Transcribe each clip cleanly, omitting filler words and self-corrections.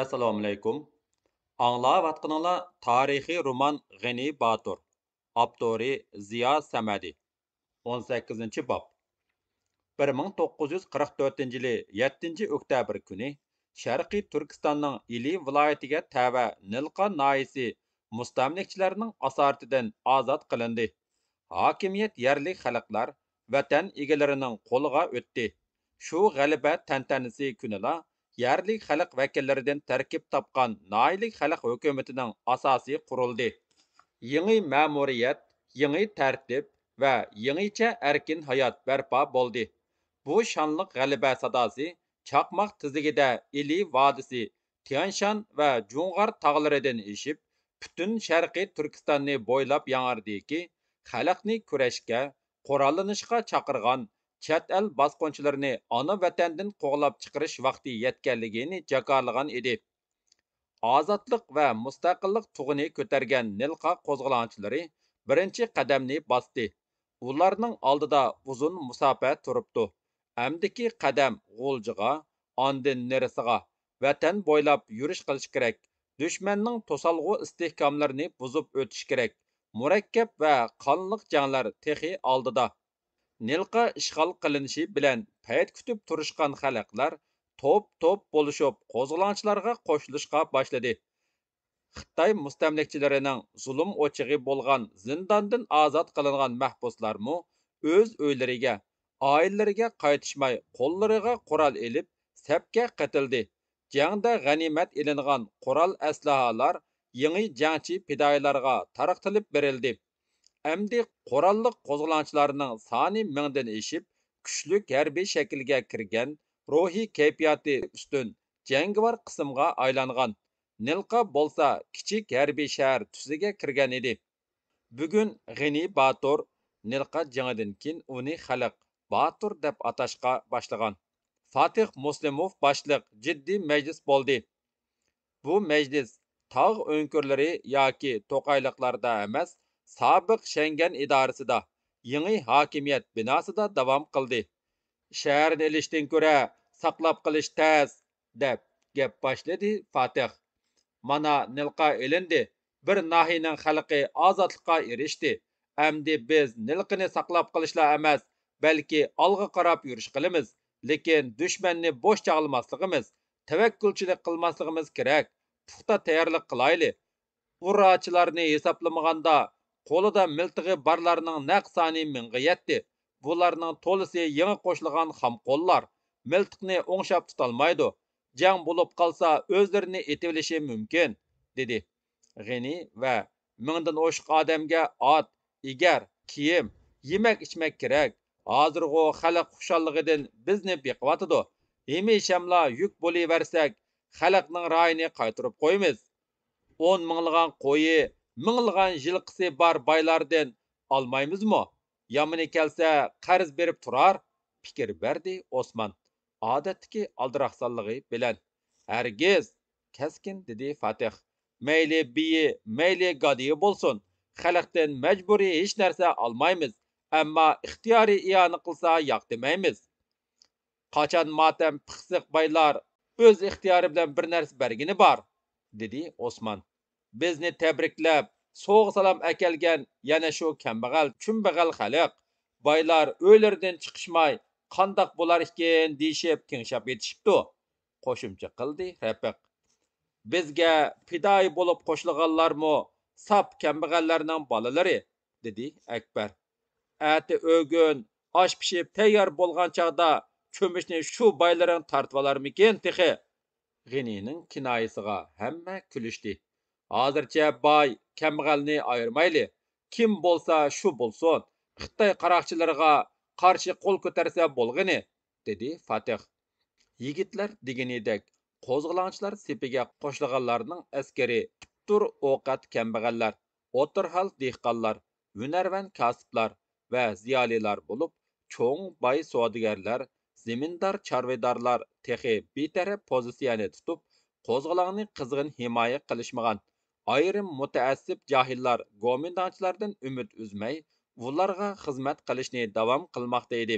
Assalomu alaykum. Anglayotganinglar tarixiy roman G'ani Batur. Avtori Ziyo Samadi. 18 bob. 1944 yili 7 oktyabr kuni Sharqiy Turkistonning Ili viloyatiga tava Nilqa noyisi mustamlikchilarning asoratidan ozod qilindi. Hokimiyat yerlik xalqlar vatan egalarining qo'liga o'tdi. Shu g'alaba tantanasi kunila yerlik xalq vakillaridan tarkib topgan noyillik xalq hukumatining asosi qurildi. Yangi ma'muriyat, yangi tartib va yangicha erkin hayot barpo bo'ldi. Bu shonliq g'alaba sadosi chaqmoq tizigida Ili vodisi, Tianshan va Jo'ng'ar tog'laridan eshib, butun sharqiy Turkistonni bo'ylab yangardiki, xalqni kurashga, qurollanishga chaqirgan chet el bosqinchilarini ona vatandan qo'g'lab chiqarish vaqti yetganligini jakorlagan edi. Ozodlik va mustaqillik tug'ini ko'targan Nilqa qo'zg'olonchilari birinchi qadamni bosdi. Ularning oldida uzun musofa turibdi. Amdiki qadam G'uljiga, ondin nerisiga vatan bo'ylab yurish qilish kerak. Dushmanning to'salg'u istehkomlarini buzib o'tish kerak. Murakkab va qonliq janglar texi oldida. Nilqa ishg'ol qilinishi bilan payt kutib turishgan xalqlar to'p bo'lishib qo'zg'olonchilarga qo'shilishga boshladi. Xitoy mustamlikchilarining zulm o'chig'i bo'lgan zindondan ozod qilingan mahbuslarmu o'z uylariga, oilalariga qaytishmay qo'llariga qurol ilib safga qatildi. Jangda g'animat ilingan qurol aslahalar yangi jangchi fidoyilarga tarqatilib berildi. Әмді қораллық қозғаланчыларының саны мыңдан ешіп, күшлік әрбей шәкілге кірген, рухи кейпияты үстін жәңгівар қысымға айланған. Нилқа болса кичик әрбей шәр түсіге кірген еді. Бүгін Ғини Батур Нилқа жаңыдын кин уни халық Батур деп аташқа башлаған. Фатих Муслимов башлық жидді мәжліс болды. Bu meclis tağ önkürleri yoki to'qayliqlarda emas, sobiq Shengen idorasida, yangi hokimiyat binosida davom qildi. Shaharni ilishdan ko'ra saqlab qilish tez, deb gap boshladi Fatih. Mana Nilqa ilindi, bir nahiyaning xalqi ozodlikqa erishdi. Endi biz Nilqini saqlab qilishla emas, balki olg'a qarab yurish qilamiz. Lekin dushmanni bo'sh chaqilmasligimiz, tavakkulchilik qilmasligimiz kerak. Puxta tayyorlik qilayli. Urrachilarni hisoblamaganda qo'lida miltig'i barlarning naq soni mingga yetdi. Bularning to'lisi yangi qo'shilgan xamqo'llar. Miltiqni o'ngshab tutolmaydi. Jang bo'lib qolsa o'zlarini etib olishi mumkin, dedi. G'ini va mingdan oshiq odamga ot, egar, kiyim, yemak ichmak kerak. Hozirg'u xalq xushalligidan bizni beqiyotidi. Hamishamla yuk bo'laversak, xalqning rayini qaytarib qo'yamiz. 10 minglagan qo'yi, minglagan yilqisi bor boylardan olmaymizmi? Yomoni kelsa qarz berib turar, fikr berdi Osman. Odatdagi aldiraqsonligi bilan. Hargiz, keskin dedi Fatih. Mayli biyi, mayli gadiyi bo'lsin. Xalqdan majburiy hech narsa olmaymiz, ammo ixtiyoriy iyoni qilsa yo'q demaymiz. Qachon motam piqsiq baylar o'z ixtiyori bilan bir narsa bergini bor, dedi Osman. Bizni tabriklab, so'g' salom akelgan yana shu kambag'al, chumbag'al xalq. Baylar o'ylaridan chiqishmay, qandoq bo'lar ekan deyishib, tingshab yetishibdi. Qo'shimcha qildi Rafiq. Bizga fidoyi bo'lib qo'shilganlarmi sap kambag'allarning bolalari, dedi Akbar. Ati o'gun, osh pishib tayyor bo'lgan chog'da cho'mishni shu baylaring tartib olarmikin texi? G'inining kinoyasiga hamma kulishdi. Hozircha boy kambag'alni ayirmayli. Kim bo'lsa shu bo'lsin. Xitoy qaroqchilariga qarshi qo'l ko'tarsa bo'lg'ini, dedi Fatih. Yigitlar deganidek qo'zg'olonchilar sepiga qo'shilganlarning askari tur o'qat kambag'allar, o'tirhal dehqonlar, hunarvan kasblar va ziyolilar bo'lib, cho'ng boy savdogarlar, zemindor chorvadorlar texi betaraf pozitsiyani tutib, qo'zg'olonni qizg'in himoya qilishmagan. Ayrim mutaassib johillar go'mindonchilardan umid uzmay, ularga xizmat qilishni davom qilmoqda edi.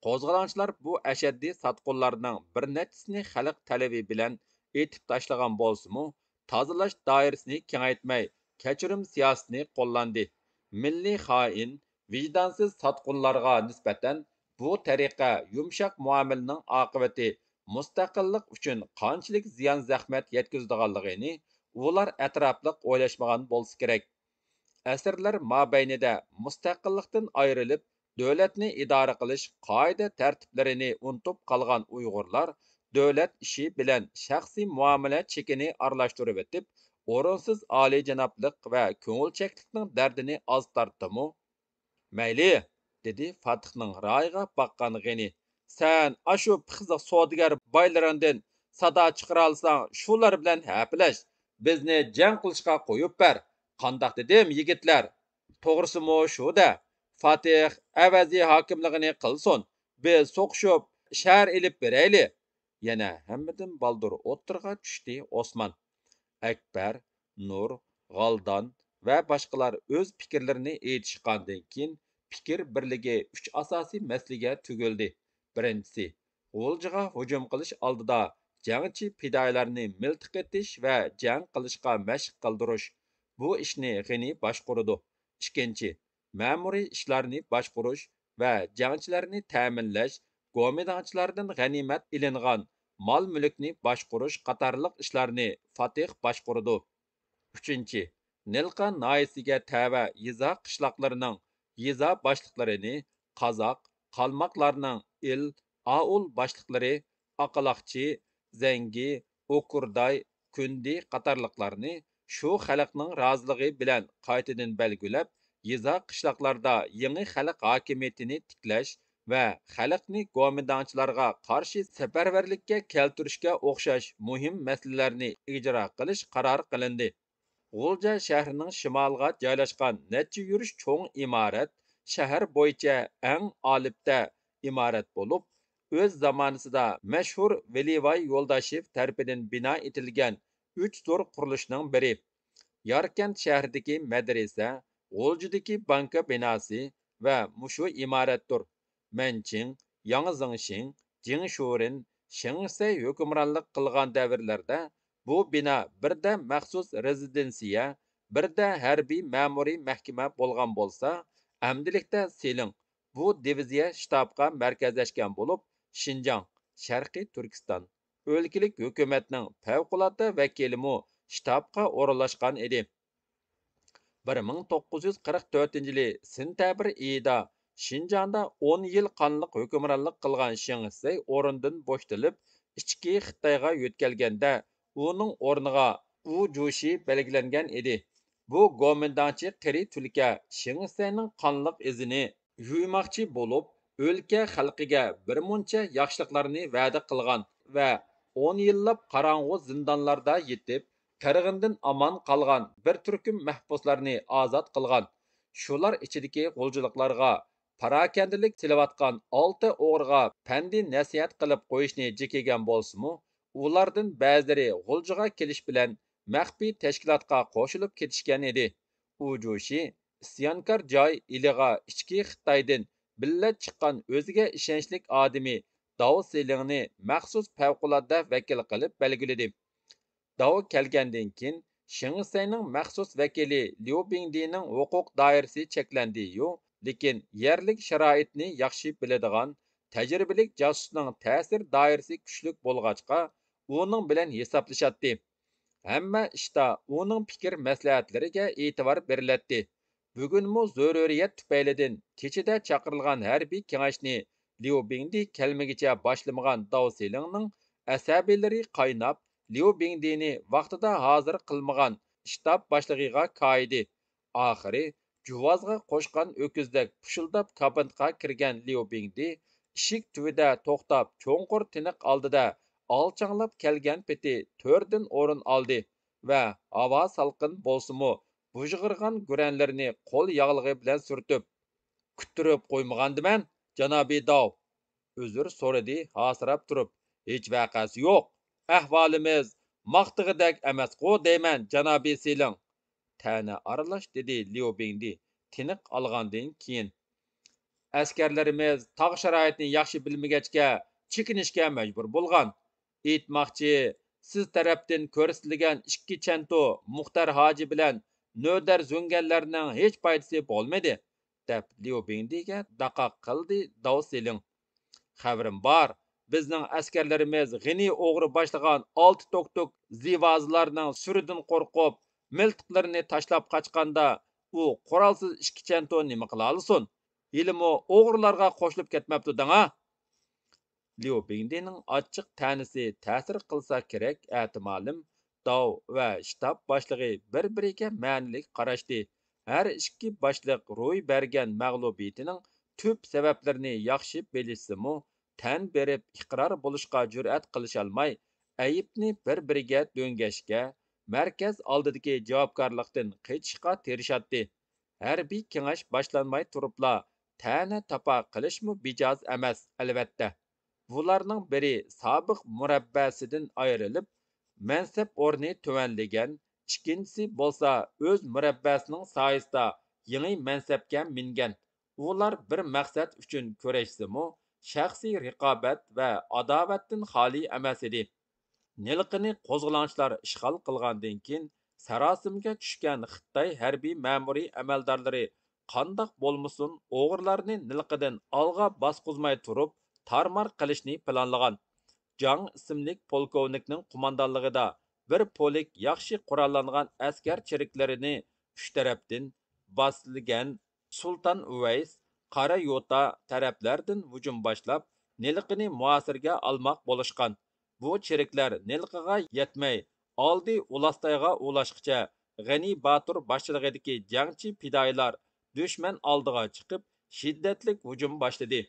Qo'zg'olonchilar bu ashaddiy sotqinlarning bir nechasini xalq talabi bilan etib tashlagan bo'lsa-mu, tozalash doirasini kengaytmay, kechirim siyosatini qo'llandi. Milliy xoin, vijdonsiz sotqunlarga nisbatan bu tariqa yumshoq muomalaning oqibati mustaqillik uchun qanchalik ziyon zahmat yetkazadiganligini ular atrofliq o'ylashmagan bo'lsa kerak. Asrlar mobaynida mustaqillikdan ayrilib, davlatni idora qilish qoida tartiblarini unutib qolgan Uyg'urlar davlat ishi bilan shaxsiy muomala chekini aralashtirib o'tib, o'rinsiz oliyjanoblik va ko'ngilchaklikning dardini oz tortdimi? Mayli, dedi Fatihning ra'yiga baqqan G'ani. Sen ashu pixziq savdogar boylaringdan sado chiqara olsang, shular bilan hapilash, bizni jang qilishga qo'yib ber. Qandoq dedim, yigitlar? To'g'risimi shu-da. Fatih avaziy hokimligini qilsin. Biz so'qishib shahar ilib berayli. Yana hammadan baldur o'ttirga tushdi Osman. Akbar, Nur, G'aldan va boshqalar o'z fikrlarini aytishgandan keyin fikr birligi 3 asosiy masalaga tugildi. Birinchisi, G'uljiga hujum qilish oldida jangchi fidoyilarni miltiq etish va jang qilishga mashq qildirish. Bu ishni G'ani boshqurdi. Ikkinchi, ma'muriy ishlarni boshqurish va jangchilarni ta'minlash, go'medonchilardan g'animat ilingan mol-mulkni boshqurish qatorliq ishlarni Fatih boshqurdi. Uchinchi, Nilqa noyisiga tava yeza qishloqlarining yeza boshliqlarini, qozoq, qalmoqlarning il, aul boshliqlari, aqaloqchi, zangi, okurday, kundi qatorliqlarni shu xalqning roziligi bilan qaytadan belgilab, yeza qishloqlarda yangi xalq hokimiyatini tiklash va xalqni go'medonchilarga qarshi safarbarlikka keltirishga o'xshash muhim masalalarni ijro qilish qaror qilindi. G'ulja shahrining shimoliga joylashgan necha yurish cho'ng imorat shahar bo'yicha eng olibda imorat bo'lib, o'z zamonasida mashhur Velivoy Yo'ldoshev tarafidan bino etilgan 3 zo'r qurilishning biri. Yarkent shahridagi madrasa, G'uljidagi banka binosi va mushu imoratdir. Manching, Yangzingshin, Jingshurin, Shingsay hukmronlik qilgan davrlarda bu bino birda maxsus rezidensiya, birda harbiy ma'muriy mahkama bo'lgan bo'lsa, amdilikda Seling bu diviziya shtabga markazlashgan bo'lib, Shinjang, Sharqiy Turkiston o'lkalik hukumatning favqulodda vakilimi shtabga o'rinlashgan edi. 1944-yili sentabr oyida Shinjongda 10 yil qonliq hukmronlik qilgan Shingsay o'rindan bo'shtilib, ichki Xitoyga yo'tkalganda uning o'rniga U Jushi belgilangan edi. Bu go'mindonchi qiri tulka Shingsayning qonliq izini yuymoqchi bo'lib, o'lka xalqiga bir muncha yaxshiliklarni va'da qilgan va 10 yillab qorong'u zindonlarda yetib, qirg'indan omon qolgan bir turkum mahbuslarni ozod qilgan. Shular ichidagi g'uljiliklarga parakandalik silayotgan 6 o'g'riga pandi nasihat qilib qo'yishni jikigan bo'lsa-mu, ulardan ba'zilari g'uljiga kelish bilan maxfiy tashkilotga qo'shilib ketishgan edi. Ujushi isyonkor joy iliga ichki Xitoydan billa chiqqan o'ziga ishonchlik odami Dao Selingni maxsus favqulodda vakil qilib belgiladi. Dao kelgandan keyin Shingsayning maxsus vakili Liu Bingdining huquq doirasi cheklandi-yu, lekin yerlik sharoitni yaxshi biladigan tajribalik josusning ta'sir doirasi kuchli bo'lg'achqa uning bilan hisoblashadi. Hamma ishda uning fikr maslahatlariga e'tibor beriladi. Bugunmu zaruriyat tufaylidan kechida chaqirilgan harbiy kengashni Liu Bingdi kelmagicha boshlamagan Dao Selingning asabiylari qaynab, Liu Bingdini vaqtida hozir qilmagan shtab boshlig'iga koyidi. Oxiri juvozga qo'shgan o'kizdek pushildab kabinetga kirgan Liu Bingdi ishik tuvida to'xtab, cho'nqur tiniq oldida alchanglab kelgan peti to'rdan o'rin oldi va havo salqin bo'lsa-mu, bujg'irgan guranlarini qo'l yog'lig'i bilan surtib, kuttirib qo'ymagandiman, janobi Dao. Uzr so'radi hasirab turib. Hech vaqasi yo'q. Ahvolimiz maqtig'idak emas-ku deyman, janobi Seling. Ta'na aralash dedi Liu Bingdi tiniq olgandan keyin. Askarlarimiz tog' sharoitini yaxshi bilmagachga chekinishga majbur bo'lgan. Aytmoqchi, siz tarafdan ko'rsatilgan 2 chanto Muxtar hoji bilan nödər zöngənlərinin heç faydası bo'lmadi, deb Liu Bingdiga daqa qildi Dao Seling. Xabarim bor, bizning askarlarimiz g'ini o'g'ri boshlagan 6 tok zivozlarning suridan qo'rqib, miltiqlarini tashlab qochganda, u qurolsiz 2 chanto nima qila olsin? Yilimi o'g'rilarga qo'shilib ketmabdi danga. Liu Bingdining ochiq tanisi ta'sir qilsa kerak ehtimalim, Dao va shtab boshlig'i bir-biriga ma'nilik qarashdi. Har ikki boshliq ro'y bergan mag'lubiyatining tub sabablarini yaxshi bilishsimu, tan berib iqror bo'lishga jur'at qilisholmay, ayibni bir-biriga do'ngashga, markaz oldidagi javobgarlikdan qechishga tirishadi. Harbiy kengash boshlanmay turibla ta'na topa qilishmi bijoz emas, albatta. Bularning biri sobiq murabbasidan ayrilib, mansab o'rni tuvanlagan, ikkinchisi bo'lsa o'z murabbasining soyasida yangi mansabga mingan. Ular bir maqsad uchun kurashsimi, shaxsiy raqobat va adovatdan xoli emas edi. Nilqini qo'zg'olonchilar ishg'ol qilgandan keyin sarosimga tushgan Xitoy harbiy ma'muriy amaldorlari qandoq bo'lmasin o'g'irlarni nilqidan olg'a bosqizmay turib tarmar qilishni planlagan. Jang ismli polkovnikning qo'mondonligida bir polik yaxshi qurollangan askar chiriklarini uch tarafdan bosilgan Sultan Uvays, Qara Yota taraflardan hujum boshlab, nilqini muasirga olmoq bo'lishgan. Bu chiriklar nilqiga yetmay, oldi Ulastayga ulashqicha G'ani Batur boshchiligidagi jangchi fidoyilar dushman oldiga chiqib, shiddatli hujum boshladi.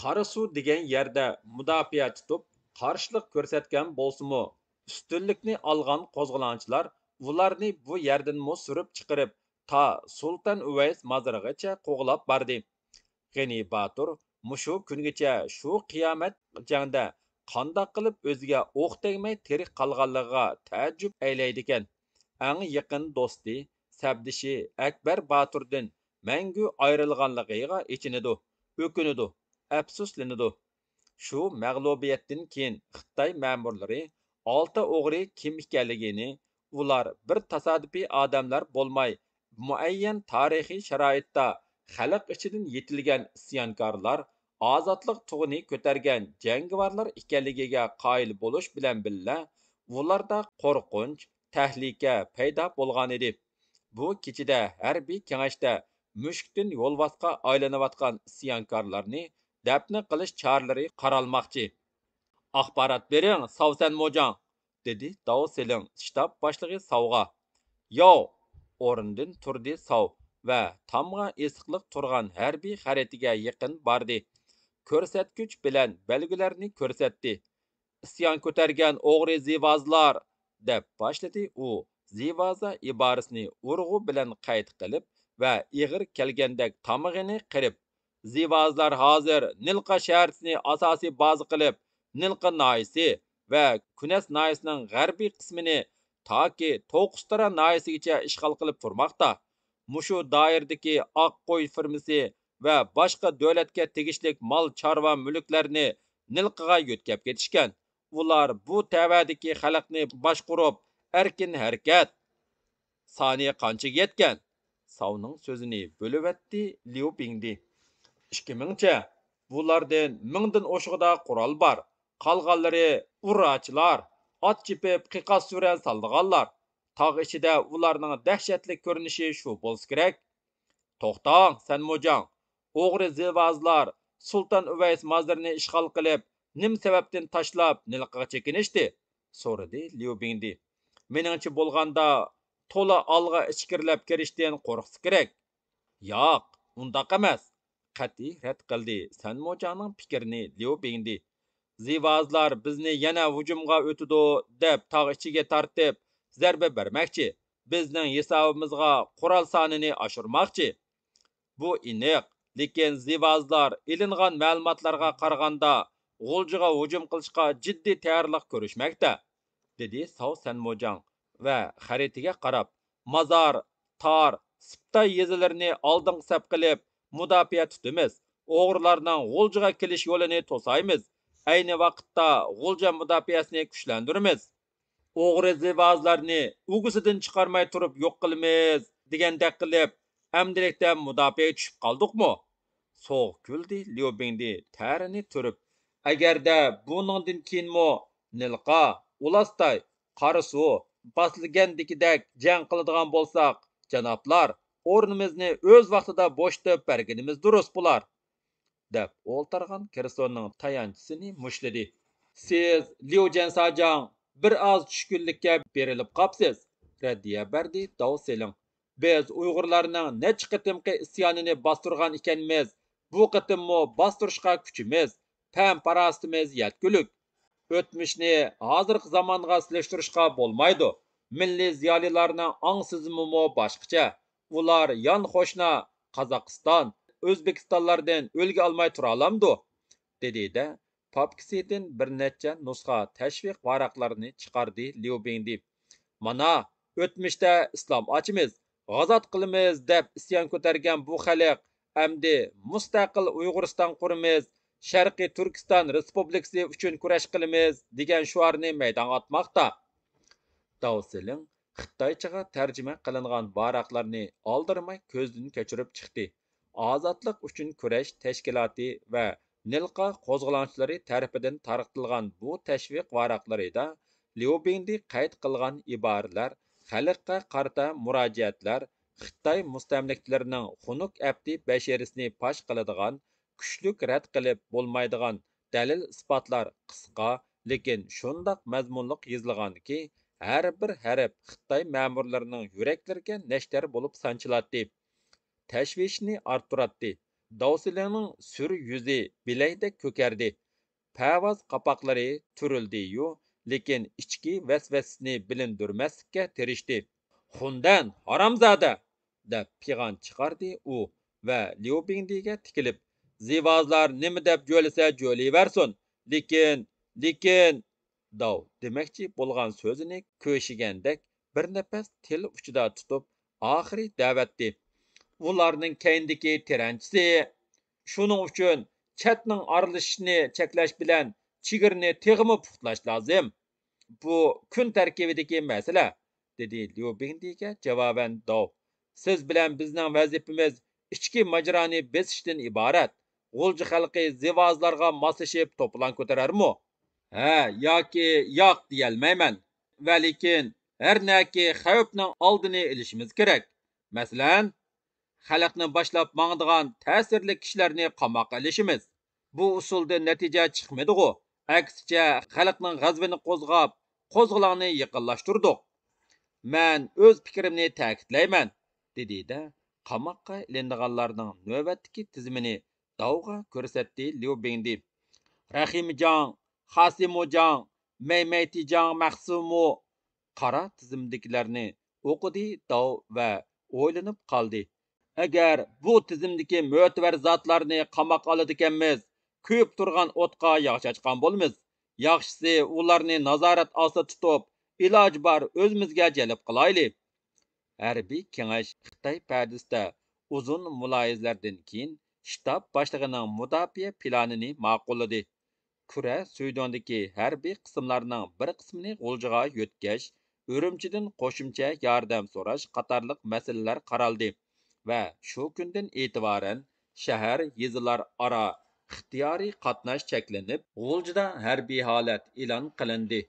Qarasu degan yerda mudofaa tutib, qarshilik ko'rsatgan bo'lsa-mu, ustunlikni olgan qo'zg'olonchilar ularni bu yerdan surib chiqarib, ta Sultan Uvays mazarigacha qo'g'lab bordi. G'ani Batur mushu kungacha shu qiyomat jangda qandoq qilib o'ziga o'q tegmay tirik qolganligiga taajjub aylaydi ekan. Eng yaqin do'sti, sabdishi Akbar Baturdan mangu ayrilganligiga ichinadi, o'kinadi, afsuslanadi. Shu mag'lubiyatdan keyin Xitoy ma'murlari 6 o'g'ri kim ekanligini, ular bir tasodifiy odamlar bo'lmay, muayyan tarixiy sharoitda xalq ichidan yetilgan isyonkorlar, ozodlik tug'ini ko'targan jangovarlar ekanligiga qoyil bo'lish bilan billa, ularda qo'rqinch, tahlika paydo bo'lgan edi. Bu kechida harbiy kengashda mushukdan yo'lbosqa aylanayotgan isyonkorlarni dafni qilish choralari qaralmoqchi. Axborot bering, Savsan Mojang, dedi Dao Seling shtab boshlig'i Savga. Yo, o'rnidan turdi Sav va tomga esiqliq turgan harbiy xaritaga yaqin bordi. Ko'rsatgich bilan belgilarni ko'rsatdi. Isyon ko'targan o'g'ri zivozlar, deb boshladi u. Zivoza iborasini urg'u bilan qayd qilib va ig'ir kelgandek tomog'ini qirib, zivozlar hozir Nilqa shahrisini asosiy baza qilib, Nilqa noyisi va Kunas noyisining g'arbiy qismini toki To'qistara noyisigacha ishg'ol qilib turmoqda. Mushu doirdagi Oqqo'y firmasi va boshqa davlatga tegishli mol chorva mulklarni Nilqiga yo'tkab ketishgan. Ular bu tavadagi xalqni boshqurib, erkin harakat. Soniya qanchaga yetgan? Savning so'zini bo'lib Liu Bingdi. 2000cha. Bulardan 1000dan o'shig'ida qurol bor. Qolganlari urrachilar, ot chipib qiqas suran saldiganlar. Tog' ichida ularning dahshatli ko'rinishi shu bo'lsa kerak. To'xtang, san Mojang. O'g'ri zivozlar Sultan Uvays mazarini ishg'ol qilib, nim sababdan tashlab Nilqiga chekinishdi, so'radi Liu Bingdi. Meningcha bo'lganda to'la olg'a ichkirlab kirishdan qo'rqsa kerak. Yo'q, undaq emas, qat'iy rad qildi San Mojangning fikrini Liu Bingdi. Zivozlar bizni yana hujumga o'tidi deb tog' ichiga tortib, zarba bermoqchi. Bizning hisobimizga qurol sonini oshirmoqchi. Bu aniq, lekin zivozlar ilingan ma'lumotlarga qaraganda G'uljiga hujum qilishga jiddiy tayyorlik ko'rishmoqda, dedi Sav San Mojang va xaritaga qarab, Mazar, Tor, Siptay yezilarini oldingi saf qilib mudofaa tutamiz. O'g'rilarning G'uljiga kelish yo'lini to'saymiz. Ayni vaqtda G'ulja mudofaasini kuchlantiramiz. o'g'ri zivozlarni ugusidan chiqarmay turib yo'q qilamiz degandek qilib amdilikda mudofaa tushib qoldikmi? So'g kuldi Liobingdi tarini turib. Agarda buningdan keyinmi Nilqa, Ulastay, Qarasu bosilgandikidek jang qiladigan bo'lsak, janoblar, o'rnimizni o'z vaqtida bo'shatib berganimiz durust bo'lar, deb o'ltirgan Kirsonning tayanchisini mushladi. Siz Liu Jiansajang bir oz tushkunlikka berilib qopsiz, raddiya berdi Dao Seling. Biz Uyg'urlarning necha qitimqi isyonini bostirgan ekanmiz. Bu qitimmo bostirishga kuchimiz, pam parastimiz yetgulik. O'tmishni hozirgi zamonga silishtirishga bo'lmaydi. Milliy ziyolilarning ong'sizmimi boshqacha. Ular yon qo'shna Qozog'iston, O'zbekistonlardan o'lga olmay tura olamdi, dedi-de papkisidan bir necha nusxa tashviq varaqlarini chiqardi Liubingdi. Mana, o'tmishda islom ochimiz, g'azot qilamiz deb isyon ko'targan bu xalq amdi mustaqil Uyg'uriston quramiz, Sharqiy Turkiston Respublikasi uchun kurash qilamiz degan shuarni maydonga otmoqda. Davsiling Xitoychaga tarjima qilingan varaqlarni oldirmay ko'zdan kechirib chiqdi. Ozodlik uchun kurash tashkiloti va Nilqa qo'zg'olonchilari tarafidan tarqatilgan bu tashviq varaqlarida Liubingdi qayd qilgan iboralar, xalqqa qarata murojaatlar, Xitoy mustamlikalarining xunuk abdi basharisini pash qiladigan, kuchlik rad qilib bo'lmaydigan dalil isbotlar qisqa, lekin shundoq mazmunliq yozilganki, har bir harf Xitoy ma'murlarining yuraklariga nashtar bo'lib sanchilatdi, tashvishni orttiratdi. Davsilingning sur yuzi bilaydek ko'kardi. Pavoz qapoqlari turildi-yu, lekin ichki vasvasasini bilindirmaslikka tirishdi. Xundan, haromzoda, deb pig'on chiqardi u va Liubingdiga tikilib, zivozlar nima deb jo'lasa jo'layversin, lekin Dov demoqchi bo'lgan so'zini ko'shigandek bir nafas til uchida tutib, oxiri da'vatdi. Ularning keyindagi tiranchisi, shuning uchun chatning aralashishini cheklash bilan chegirni teg'imi puxtlash lozim. Bu kun tarkibidagi masala, dedi Liubingdiga javoban Dov. Siz bilan bizning vazifamiz ichki majroni besishdan iborat. G'ulji xalqi zivozlarga moslashib to'plan ko'tararmi? Ha, yoki yo'q deyolmayman. Va lekin har naki xavfning oldini olishimiz kerak. Masalan, xalqni boshlab mangdigan ta'sirli kishilarni qamoqqa ilishimiz. Bu usulda natija chiqmadi-ku. Aksicha xalqning g'azabini qo'zg'ab, qo'zg'olonni yaqinlashtirdik. Men o'z fikrimni ta'kidlayman, dedi-de qamoqqa ilindiganlarning navbatdagi tizimini Davga ko'rsatdi Liubingdi. Rahimjang, Xasimujang, Maymaytijang Maxsumu qara tizimdagilarni o'qidi Dav va o'ylanib qoldi. Agar bu tizimdagi mo'tabar zotlarni qamoqqa oladiganmiz, kuyib turgan o'tqa yog' chachqan bo'lamiz. Yaxshisi ularni nazorat ostida tutib, iloj bor o'zimizga jalb qilaylik. Harbiy kengash Xitoy pardasida uzun muloyizalardan keyin shtab boshlig'ining mudofaa planini ma'qulladi. Kura Suydondagi harbiy qismlarning bir qismini G'uljiga yo'tkash, Urumchidan qo'shimcha yordam so'rash qatorliq masalalar qaraldi va shu kundan e'tiboran shahar yezilar aro ixtiyoriy qatnash cheklanib, G'uljida harbiy holat e'lon qilindi.